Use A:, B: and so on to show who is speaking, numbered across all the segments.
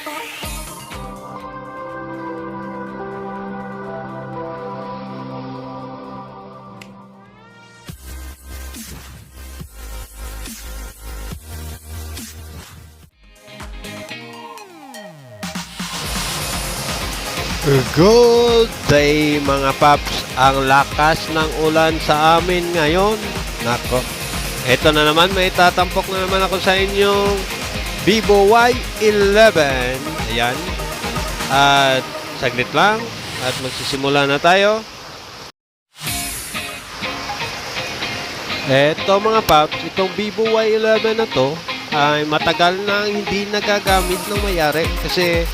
A: Good day mga paps. Ang lakas ng ulan sa amin ngayon. Nako, eto na naman, may tatampok na naman ako sa inyong Vivo Y11. Ayan. At saglit lang at magsisimula na tayo. Eto mga paps, itong Vivo Y11 na to ay matagal na hindi nagagamit ng mayari kasi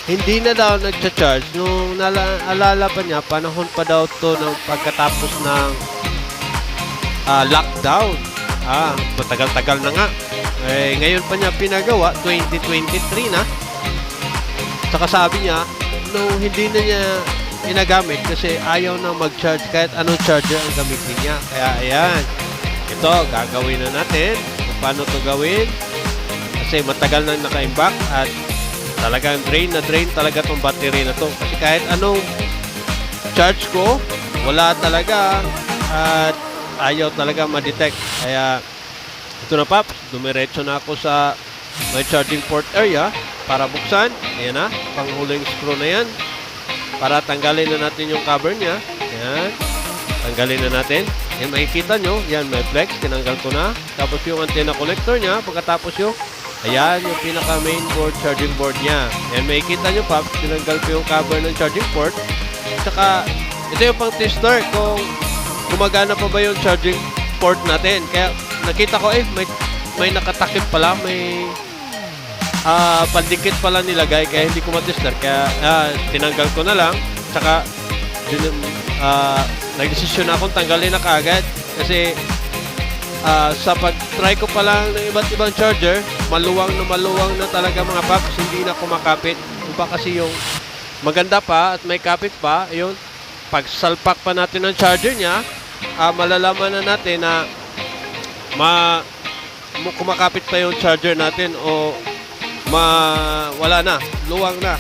A: hindi na daw nagcha-charge. Nung naalala pa niya, panahon pa daw to ng pagkatapos ng lockdown. Matagal-tagal na nga. Ngayon pa niya pinagawa, 2023 na. Saka sabi niya, nung hindi na niya ginagamit kasi ayaw na mag-charge kahit anong charger ang gamitin niya. Kaya ayan, ito gagawin na natin kung paano to gawin kasi matagal na naka-imbak at talagang drain na drain talaga tong battery na to kasi kahit anong charge ko wala talaga at ayaw talaga ma-detect. Kaya ito na paps, dumiretso na ako sa may charging port area para buksan. Ayan na, panghuling screw na yan para tanggalin na natin yung cover nya. Ayan, tanggalin na natin. Yan, makikita nyo, yan may flex, tinanggal ko na. Tapos yung antenna connector nya, pagkatapos yung ayan, yung pinaka main board, charging board niya. Ayan, makikita nyo pa, tinanggal ko yung cover ng charging port. Tsaka, ito yung pang tester kung gumagana pa ba yung charging port natin. Kaya, nakita ko may nakatakip pala, may pandikit pala nilagay, kaya hindi ko matester. Kaya, tinanggal ko na lang. Tsaka, nagdesisyon na akong tanggalin na kaagad. Kasi, sa pag-try ko pa lang ng iba't ibang charger, maluwang na talaga mga paps, hindi na kumakapit. Iba kasi yung maganda pa at may kapit pa, yun, pag salpak pa natin ng charger niya, malalaman na natin na kumakapit pa yung charger natin o wala na, luwang na,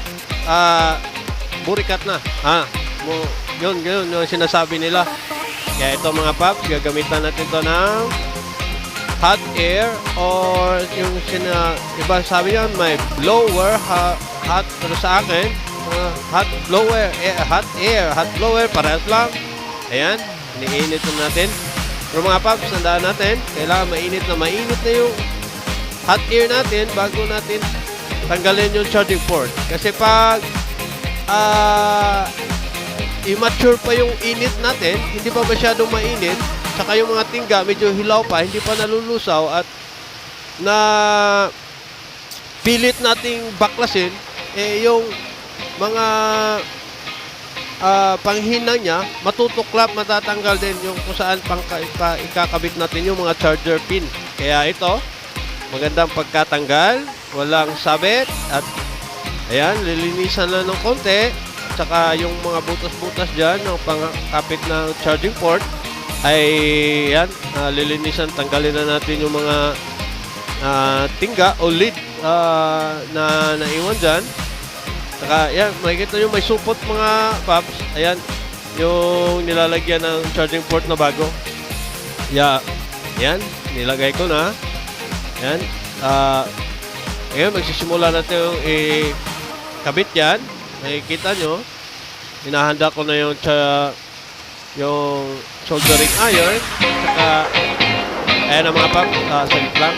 A: burikat na. Yun yung sinasabi nila. Kaya ito mga paps, gagamitan natin ito ng hot air or yung iba sabi yan may blower, hot, pero sa akin hot blower, hot air, hot blower, parehas lang. Ayan, iniinit na natin. Pero mga paps, tandaan natin, kailangan mainit na yung hot air natin bago natin tanggalin yung charging port. Kasi pag immature pa yung init natin, hindi pa masyadong mainit, saka yung mga tingga medyo hilaw pa, hindi pa nalulusaw at na pilit nating baklasin, yung mga panghinang niya matutuklap, matatanggal din yung kung saan ikakabit natin yung mga charger pin. Kaya ito, magandang pagkatanggal, walang sabit at ayan, lilinisan lang ng konti. Saka yung mga butas-butas dyan ng pangkapit ng charging port ay yan, lilinisan, tanggalin na natin yung mga tingga o lid na naiwan dyan. Saka yan, makikita nyo may supot mga paps. Ayan, yung nilalagyan ng charging port na bago. Yan, nilagay ko na. Yan, ngayon magsisimula natin yung kabit yan. Nakikita nyo, hinahanda ko na yung soldering iron. Saka, ayan ang mga paps, saglit lang.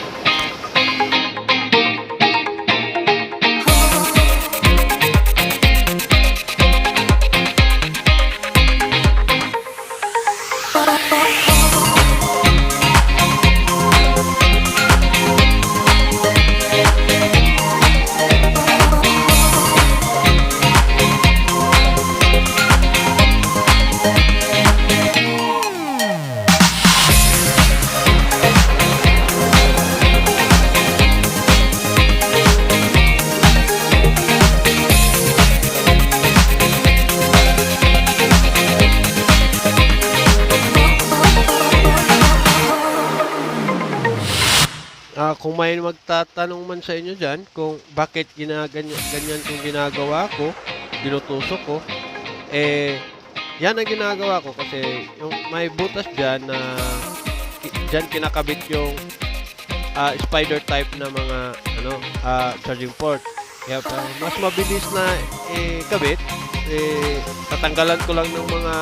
A: kung may magtatanong man sa inyo dyan kung bakit ganyan kung ginagawa ko, tinutusok ko, yan ang ginagawa ko kasi yung may butas dyan na dyan kinakabit yung spider type na mga charging port. Kaya mas mabilis na kabit, tatanggalan ko lang ng mga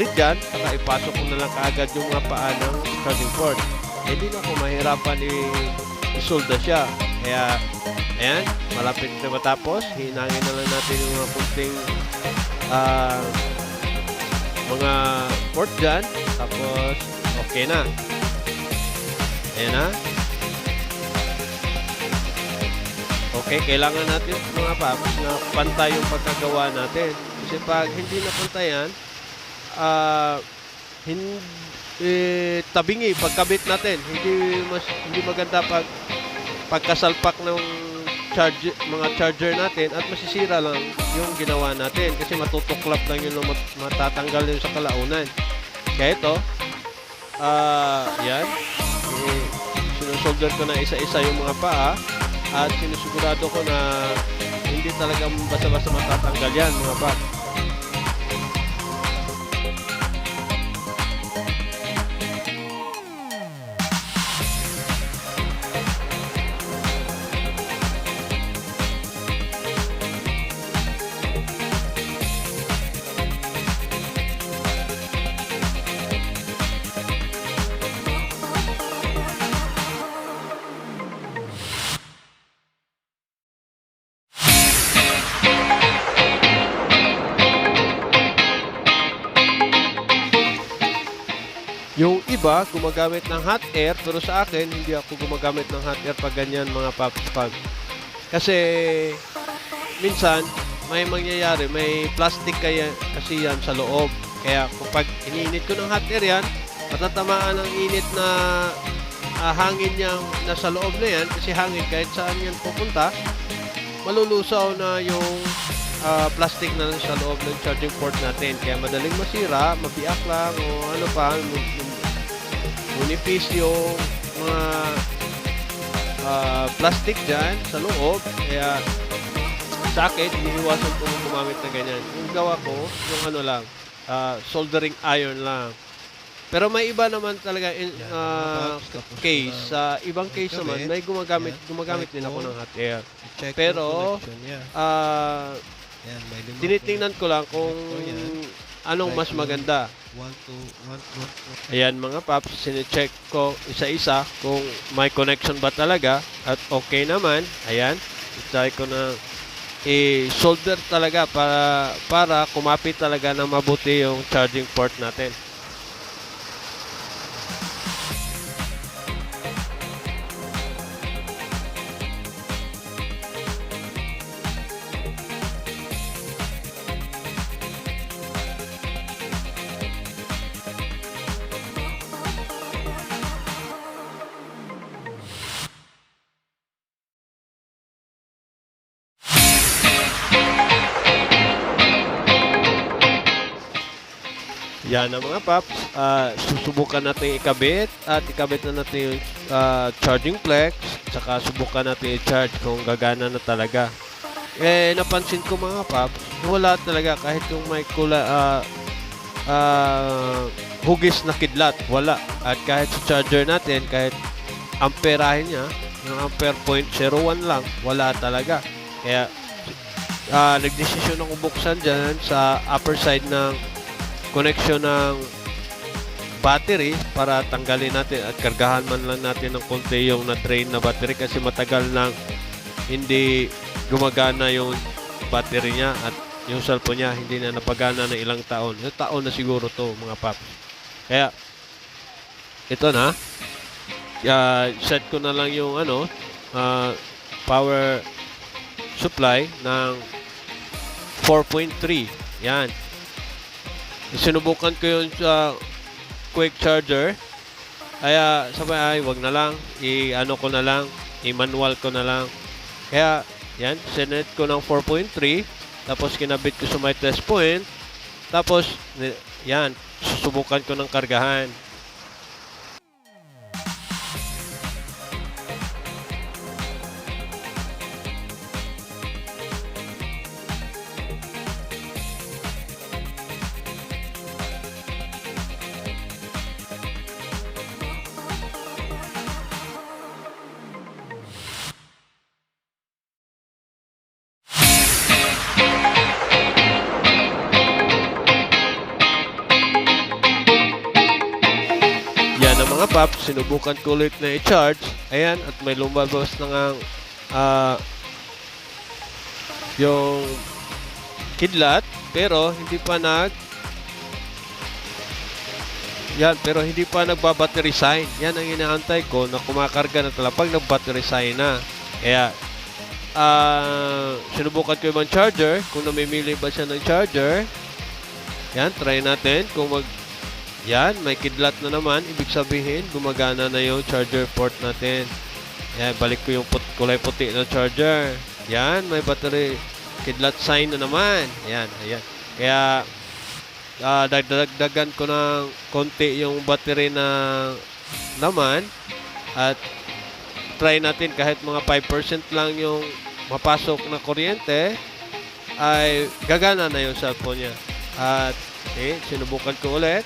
A: lead dyan, saka ipasok ko na lang kaagad yung mga paa ng charging port. Hindi na ako mahirapan isolda siya. Kaya, ayan, malapit na matapos. Hinangin na lang natin yung mga kunting mga port dyan. Tapos, okay na. Ayan na. Okay, kailangan natin mga paps na pantay yung pagkagawa natin. Kasi pag hindi na pantayan, tabingi pagkabit natin. Hindi maganda pagkasalpak ng mga charger natin at masisira lang yung ginawa natin kasi matutuklap lang yun na matatanggal yun sa kalaunan. Kaya ito, yan, sinusolder ko na isa-isa yung mga paa at sinusigurado ko na hindi talaga basta-basta matatanggal yan mga paps. Yung iba, gumagamit ng hot air, pero sa akin, hindi ako gumagamit ng hot air pag ganyan mga paps. Kasi, minsan, may mangyayari, may plastic kasi yan sa loob. Kaya, kapag iniinit ko ng hot air yan, matatamaan ang init na hangin niyang nasa loob na yan, kasi hangin kahit saan yan pupunta, malulusaw na yung plastic na sa loob ng charging port natin. Kaya madaling masira, mabiyak lang o ano pa, munipis yung mga plastic dyan sa loob. Kaya sa akin, iniiwasan ko gumamit na ganyan. Yung gawa ko, yung ano lang, soldering iron lang. Pero may iba naman talaga case. Sa ibang case naman, may gumagamit din ako ng hot air. Pero, tinitingnan ko lang kung anong mas maganda. Ayan mga paps, sine-check ko isa-isa kung may connection ba talaga at okay naman. Ayan, i-try ko na i-solder talaga para kumapit talaga ng mabuti yung charging port natin. Yan ang mga paps, susubukan natin ikabit at ikabit na natin yung charging flex, saka subukan natin i-charge kung gagana na talaga. Napansin ko mga paps, wala talaga kahit yung may hugis na kidlat, wala. At kahit sa charger natin, kahit amperahin niya, yung ampere 0.01 lang, wala talaga. Kaya nagdesisyon ako buksan dyan sa upper side ng connection ng battery para tanggalin natin at kargahan man lang natin ng konti yung na-drain na battery kasi matagal nang hindi gumagana yung battery niya at yung cellphone niya hindi na napagana ng ilang taon. Yung taon na siguro to mga paps. Kaya ito na, set ko na lang yung power supply ng 4.3. Yan. Sinubukan ko yun sa quick charger. Kaya sabay wag na lang. I-ano ko na lang. I-manual ko na lang. Kaya yan, sinet ko ng 4.3. Tapos kinabit ko sa my test point. Tapos yan, susubukan ko ng kargahan. paps, sinubukan ko ulit na i-charge. Ayan, at may lumabas na nga yung kidlat, pero hindi pa nagba-battery sign. Yan ang inaantay ko na kumakarga na talaga pag nag-battery sign na. Kaya sinubukan ko yung charger, kung namimili ba siya ng charger. Yan, try natin kung yan, may kidlat na naman, ibig sabihin gumagana na yung charger port natin. Yan, balik ko yung kulay puti na charger. Yan, may battery kidlat sign na naman. Yan, ayan. Kaya dagdagan ko ng konti yung battery na naman at try natin kahit mga 5% lang yung mapasok na kuryente ay gagana na yung cellphone niya. At sinubukan ko ulit.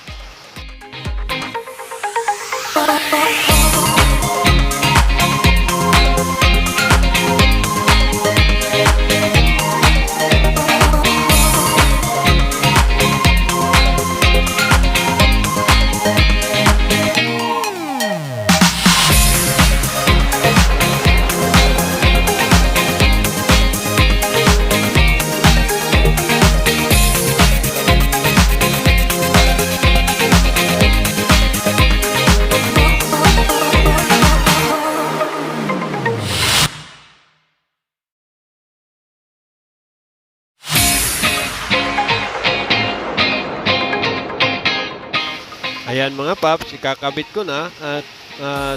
A: Ayan mga paps, ikakabit ko na at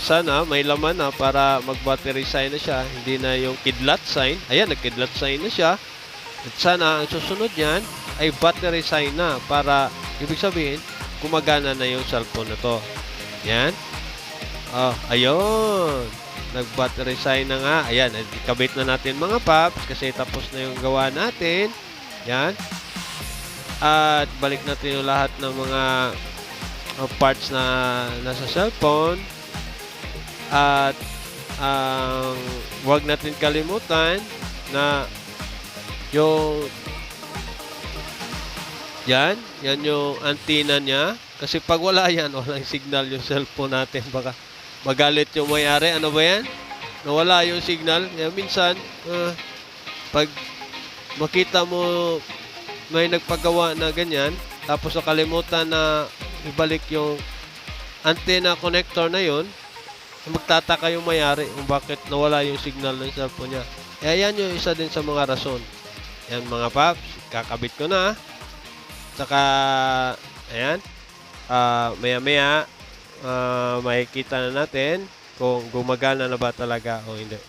A: sana may laman na para mag-battery sign na siya, hindi na yung kidlat sign. Ayan, nag-kidlat sign na siya. At sana ang susunod yan ay battery sign na para ibig sabihin gumagana na yung cellphone na to. Yan. Ayun. Nag-battery sign na nga. Ayan, ikabit na natin mga paps kasi tapos na yung gawa natin. Yan. At balik natin yung lahat ng mga parts na nasa cellphone. At huwag natin kalimutan na yung yan yung antenna niya kasi pag wala yan, walang signal yung cellphone natin, baka magalit yung may-ari. Ano ba yan? Nawala yung signal. Minsan pag makita mo may nagpagawa na ganyan tapos nakalimutan na ibalik yung antenna connector na yun, magtataka yung may-ari kung bakit nawala yung signal ng cellphone niya. Kaya yan yung isa din sa mga rason. Yan mga paps, kakabit ko na. Saka ayan, maya-maya makikita na natin kung gumagana na ba talaga o hindi.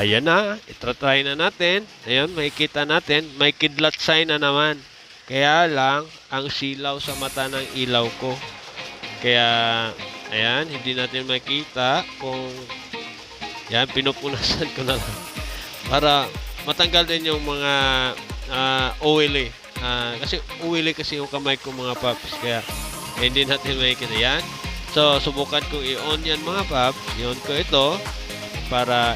A: Ayan na, itratry na natin. Ayan, makikita natin, may kidlat sign na naman. Kaya lang, ang silaw sa mata ng ilaw ko. Kaya, ayan, hindi natin makita kung, yan, pinupunasan ko na lang. Para matanggal din yung mga oily. Kasi oily kasi yung kamay ko mga paps. Kaya, hindi natin makikita. Yan. So, subukan kong i-on yan mga paps. I-on ko ito para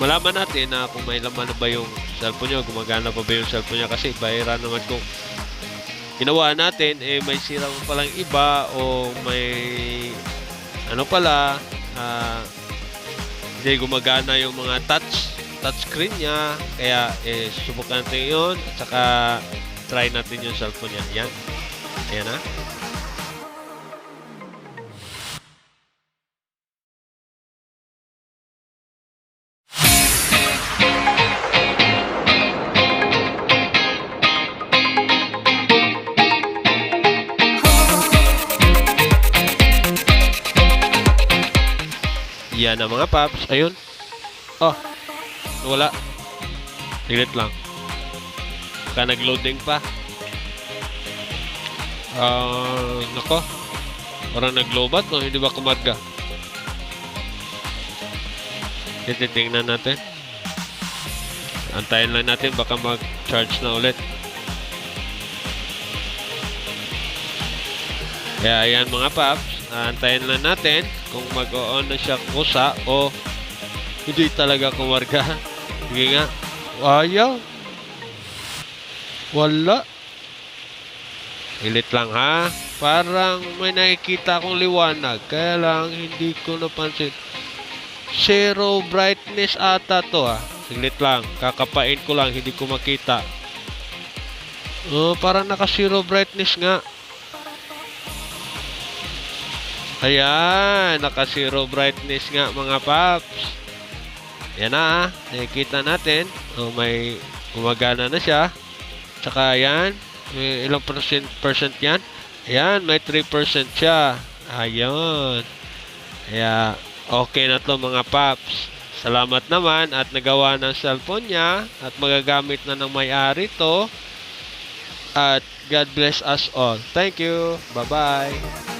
A: malaman natin na kung may laman na ba yung cellphone nyo, gumagana pa ba yung cellphone nyo, kasi bahira naman kung ginawa natin, may sirang palang iba o may ano pala, hindi gumagana yung mga touch touchscreen niya. Kaya susubukan natin yun. At saka try natin yung cellphone niya. Yan. Ayan na. Yan na mga paps. Ayun. Oh. Wala. Delete lang. Baka nag-loading pa. Nako. Parang nag-lobat no? Hindi ba kumarga? Titingnan natin. Antayin lang natin. Baka mag-charge na ulit. Kaya ayan mga paps. Antayin lang natin kung mag-on na siya kusa o hindi talaga kumarga. Sige nga. Ayaw. Wala. Ilit lang ha. Parang may nakikita akong liwanag. Kaya lang hindi ko napansin. Zero brightness ata to ha. Ilit lang. Kakapain ko lang. Hindi ko makita. Parang naka zero brightness nga. Ayan, naka zero brightness nga mga paps. Yan na, nakikita natin. May gumagana na siya. Tsaka yan, ilang percent yan? Ayan, may 3% siya. Ayan. Kaya, okay na to mga paps. Salamat naman at nagawa ng cellphone niya at magagamit na ng may-ari to. At God bless us all. Thank you. Bye-bye.